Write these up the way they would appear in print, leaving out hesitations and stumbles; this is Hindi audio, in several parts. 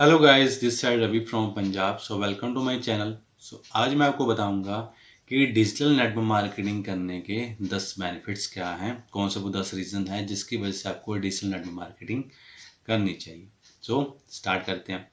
Hello guys, this side Ravi from Punjab. So welcome to my channel. आज मैं आपको बताऊंगा कि डिजिटल नेटवर्क मार्केटिंग करने के 10 बेनिफिट्स क्या हैं, कौन से वो 10 रीज़न हैं जिसकी वजह से आपको डिजिटल नेटवर्क मार्केटिंग करनी चाहिए। स्टार्ट करते हैं।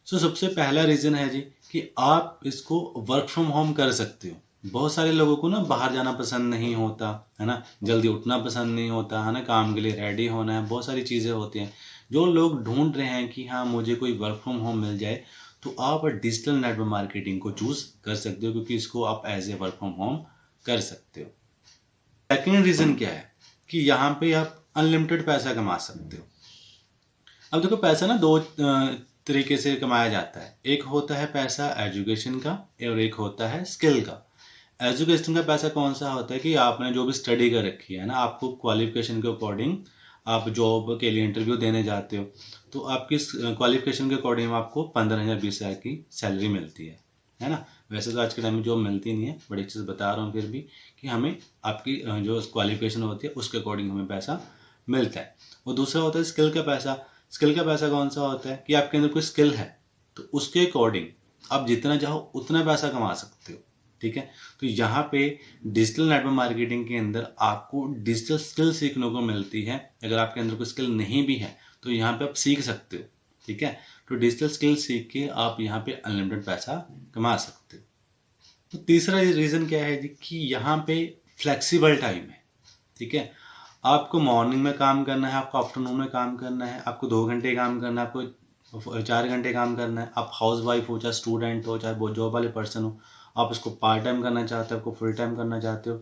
सबसे पहला रीज़न है जी कि आप इसको वर्क फ्रॉम होम कर सकते हो। बहुत सारे लोगों को ना बाहर जाना पसंद नहीं होता है ना, जल्दी उठना पसंद नहीं होता है ना, काम के लिए रेडी होना है, बहुत सारी चीज़ें होती हैं। जो लोग ढूंढ रहे हैं कि हाँ मुझे कोई वर्क फ्रॉम होम मिल जाए, तो आप डिजिटल नेटवर्क मार्केटिंग को चूज़ कर सकते हो, क्योंकि इसको आप as a work from home कर सकते हो। सेकेंड रीज़न क्या है कि यहाँ पे आप अनलिमिटेड पैसा कमा सकते हो। अब देखो, पैसा ना दो तरीके से कमाया जाता है। एक होता है पैसा एजुकेशन का और एक होता है स्किल का। एजुकेशन का पैसा कौन सा होता है कि आपने जो भी स्टडी कर रखी है ना, आपको क्वालिफिकेशन के अकॉर्डिंग आप जॉब के लिए इंटरव्यू देने जाते हो, तो आपकी क्वालिफिकेशन के अकॉर्डिंग आपको 15,000 20,000 की सैलरी मिलती है ना। वैसे तो आज के टाइम में जॉब मिलती नहीं है, बड़ी चीज़ बता रहा हूँ फिर भी कि हमें आपकी जो क्वालिफिकेशन होती है उसके अकॉर्डिंग हमें पैसा मिलता है। और दूसरा होता है स्किल का पैसा। स्किल का पैसा कौन सा होता है कि आपके अंदर कोई स्किल है, तो उसके अकॉर्डिंग आप जितना चाहो उतना पैसा कमा सकते हो। ठीक है, तो यहाँ पे डिजिटल नेटवर्क मार्केटिंग के अंदर आपको डिजिटल स्किल सीखने को मिलती है। अगर आपके अंदर कोई स्किल नहीं भी है तो यहाँ पे आप सीख सकते हो। ठीक है, तो डिजिटल स्किल सीख के आप यहाँ पे अनलिमिटेड पैसा कमा सकते हो। तो तीसरा रीज़न क्या है जी कि यहाँ पे फ्लेक्सिबल टाइम है। ठीक है, आपको मॉर्निंग में काम करना है, आपको आफ्टरनून में काम करना है, आपको 2 घंटे काम करना है, आपको 4 घंटे काम करना है। आप हाउस वाइफ हो, चाहे स्टूडेंट हो, चाहे वो जॉब वाले पर्सन हो, आप इसको पार्ट टाइम करना चाहते हो, आपको फुल टाइम करना चाहते हो,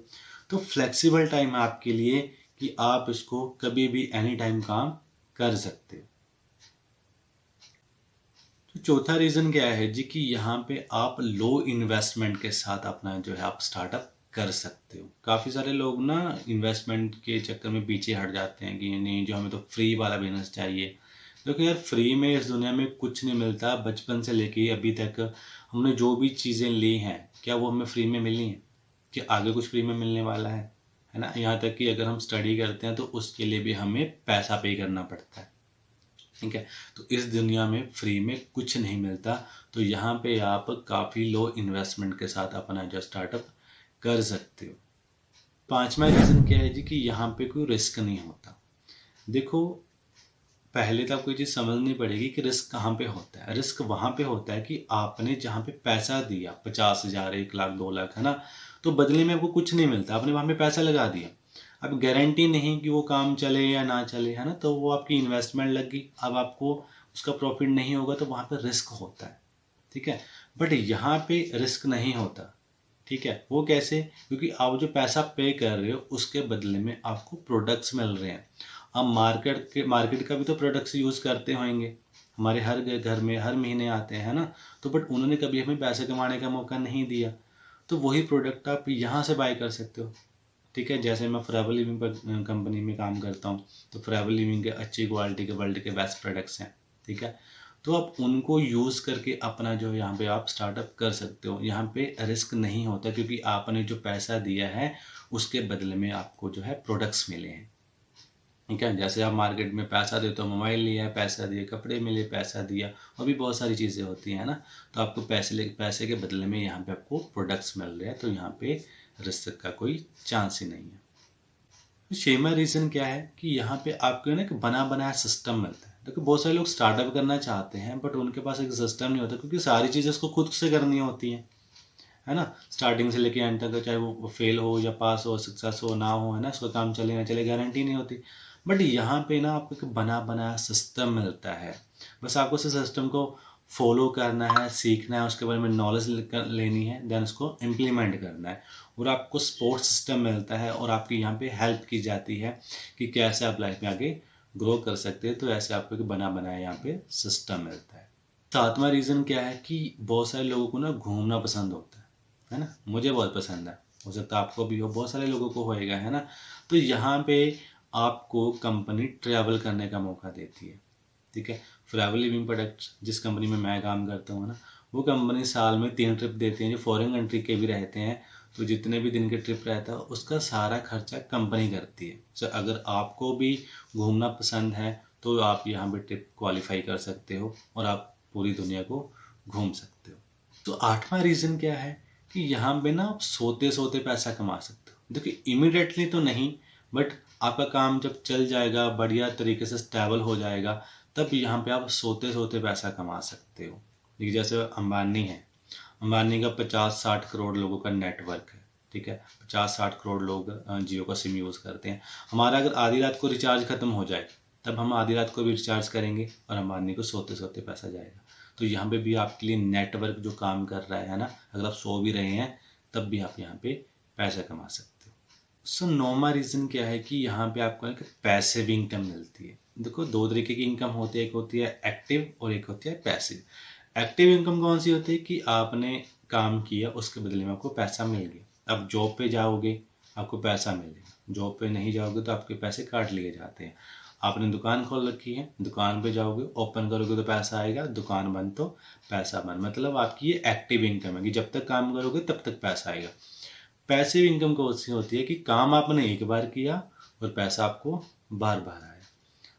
तो फ्लेक्सिबल टाइम है आपके लिए कि आप इसको कभी भी एनी टाइम काम कर सकते हो। तो चौथा रीज़न क्या है जी कि यहाँ पे आप लो इन्वेस्टमेंट के साथ अपना जो है आप स्टार्टअप कर सकते हो। काफ़ी सारे लोग ना इन्वेस्टमेंट के चक्कर में पीछे हट जाते हैं कि नहीं, जो हमें तो फ्री वाला बिजनेस चाहिए। क्योंकि यार फ्री में इस दुनिया में कुछ नहीं मिलता। बचपन से लेके अभी तक हमने जो भी चीज़ें ली हैं, क्या वो हमें फ्री में मिली हैं? कि आगे कुछ फ्री में मिलने वाला है ना। यहाँ तक कि अगर हम स्टडी करते हैं तो उसके लिए भी हमें पैसा पे करना पड़ता है। ठीक है, तो इस दुनिया में फ्री में कुछ नहीं मिलता। तो यहाँ पे आप काफ़ी लो इन्वेस्टमेंट के साथ अपना जो स्टार्टअप कर सकते हो। पांचवा रीज़न क्या है जी कि यहाँ पे कोई रिस्क नहीं होता। देखो, पहले तो आपको ये चीज़ समझनी पड़ेगी कि रिस्क कहाँ पे होता है। रिस्क वहाँ पे होता है कि आपने जहाँ पे पैसा दिया, 50,000 1 लाख 2 लाख, है ना, तो बदले में आपको कुछ नहीं मिलता। आपने वहाँ पे पैसा लगा दिया, अब गारंटी नहीं कि वो काम चले या ना चले, है ना, तो वो आपकी इन्वेस्टमेंट लग गई, अब आपको उसका प्रॉफिट नहीं होगा, तो वहाँ पे रिस्क होता है। ठीक है, बट यहाँ पे रिस्क नहीं होता। ठीक है, वो कैसे? क्योंकि आप जो पैसा पे कर रहे हो उसके बदले में आपको प्रोडक्ट्स मिल रहे हैं। हम मार्केट का भी तो प्रोडक्ट्स यूज़ करते होंगे, हमारे हर घर में हर महीने आते हैं ना, तो बट उन्होंने कभी हमें पैसे कमाने का मौका नहीं दिया। तो वही प्रोडक्ट आप यहाँ से बाय कर सकते हो। ठीक है, जैसे मैं फॉरएवर लिविंग पर कंपनी में काम करता हूँ, तो फॉरएवर लिविंग के अच्छी क्वालिटी के वर्ल्ड के बेस्ट प्रोडक्ट्स हैं। ठीक है, तो आप उनको यूज़ करके अपना जो यहाँ पे आप स्टार्टअप कर सकते हो। यहाँ पे रिस्क नहीं होता, क्योंकि आपने जो पैसा दिया है उसके बदले में आपको जो है प्रोडक्ट्स मिले हैं। ठीक है, जैसे आप मार्केट में पैसा देते हो, मोबाइल लिया पैसा दिए, कपड़े मिले पैसा दिया, और भी बहुत सारी चीज़ें होती हैं ना, तो आपको पैसे के बदले में यहाँ पे आपको प्रोडक्ट्स मिल रहे हैं, तो यहाँ पे रिस्क का कोई चांस ही नहीं है। छठवां रीज़न क्या है कि यहाँ पे आपको ना एक बना बनाया सिस्टम मिलता है। देखो, बहुत सारे लोग स्टार्टअप करना चाहते हैं बट उनके पास एक सिस्टम नहीं होता, क्योंकि सारी चीज़ें उसको खुद से करनी होती हैं, है ना। स्टार्टिंग से लेके एंड तक, चाहे वो फेल हो या पास हो, सक्सेस हो ना हो, है ना, उसका काम चले ना चले गारंटी नहीं होती। बट यहाँ पे ना आपको एक बना बनाया सिस्टम मिलता है। बस आपको उस सिस्टम को फॉलो करना है, सीखना है, उसके बारे में नॉलेज लेनी है, देन उसको इम्प्लीमेंट करना है। और आपको सपोर्ट सिस्टम मिलता है और आपकी यहाँ पे हेल्प की जाती है कि कैसे आप लाइफ में आगे ग्रो कर सकते हैं। तो ऐसे आपको एक बना बनाया यहाँ पे सिस्टम मिलता है। सातवां रीज़न क्या है कि बहुत सारे लोगों को ना घूमना पसंद होता है ना। मुझे बहुत पसंद है, हो सकता है आपको भी हो, बहुत सारे लोगों को होएगा, है ना। तो यहाँ पे आपको कंपनी ट्रैवल करने का मौका देती है। ठीक है, फॉरएवर लिविंग प्रोडक्ट्स जिस कंपनी में मैं काम करता हूँ ना, वो कंपनी साल में 3 ट्रिप देती है जो फॉरेन कंट्री के भी रहते हैं। तो जितने भी दिन के ट्रिप रहता है उसका सारा खर्चा कंपनी करती है। सो अगर आपको भी घूमना पसंद है तो आप यहाँ पे ट्रिप क्वालिफाई कर सकते हो और आप पूरी दुनिया को घूम सकते हो। तो 8वां रीज़न क्या है कि यहाँ पे ना आप सोते सोते पैसा कमा सकते हो। देखिए इमीडिएटली तो नहीं, बट आपका काम जब चल जाएगा, बढ़िया तरीके से स्टेबल हो जाएगा, तब यहाँ पे आप सोते सोते पैसा कमा सकते हो। देखिए जैसे अंबानी है, अंबानी का 50-60 करोड़ लोगों का नेटवर्क है, ठीक है, 50-60 करोड़ लोग जियो का सिम यूज़ करते हैं। हमारा अगर आधी रात को रिचार्ज ख़त्म हो जाए तब हम आधी रात को भी रिचार्ज करेंगे और अंबानी को सोते सोते पैसा जाएगा। तो यहाँ पे भी आपके लिए नेटवर्क जो काम कर रहा है ना, अगर आप सो भी रहे हैं तब भी आप यहाँ पे पैसा कमा सकते हो। सो 9वां रीज़न क्या है कि यहाँ पे आपको पैसिव इनकम मिलती है। देखो 2 तरीके की इनकम होती है, एक होती है एक्टिव और एक होती है पैसिव। एक्टिव इनकम कौन सी होती है कि आपने काम किया उसके बदले में आपको पैसा मिल गया। आप जॉब पे जाओगे आपको पैसा मिलेगा, जॉब पे नहीं जाओगे तो आपके पैसे काट लिए जाते हैं। आपने दुकान खोल रखी है, दुकान पे जाओगे ओपन करोगे तो पैसा आएगा, दुकान बंद तो पैसा बंद। मतलब आपकी ये एक्टिव इनकम है कि जब तक काम करोगे तब तक पैसा आएगा। पैसिव इनकम कौन सी होती है कि काम आपने एक बार किया और पैसा आपको बार बार आया।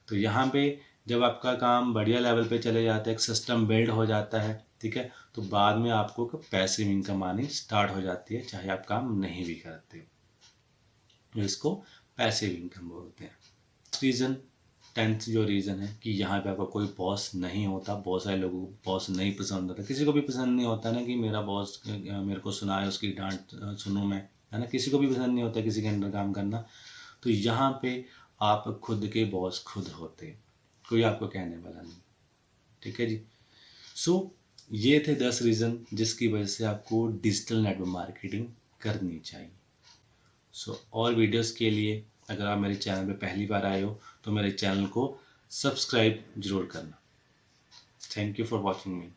तो यहाँ पे जब आपका काम बढ़िया लेवल पे चले जाता है, एक सिस्टम बिल्ड हो जाता है, ठीक है, तो बाद में आपको पैसिव इनकम आनी स्टार्ट हो जाती है, चाहे आप काम नहीं भी करते। तो इसको पैसिव इनकम बोलते हैं। रीज़न 10th जो रीज़न है कि यहाँ पे आपका कोई बॉस नहीं होता। बहुत सारे लोगों को बॉस नहीं पसंद होता, किसी को भी पसंद नहीं होता ना कि मेरा बॉस मेरे को सुनाए, उसकी डांट सुनूं मैं, है ना, किसी को भी पसंद नहीं होता किसी के अंडर काम करना। तो यहाँ पे आप खुद के बॉस खुद होते, कोई आपको कहने वाला नहीं, ठीक है जी। सो ये थे 10 रीज़न जिसकी वजह से आपको डिजिटल नेटवर्क मार्केटिंग करनी चाहिए। सो और वीडियोस के लिए अगर आप मेरे चैनल पे पहली बार आए हो तो मेरे चैनल को सब्सक्राइब जरूर करना। Thank you for watching me.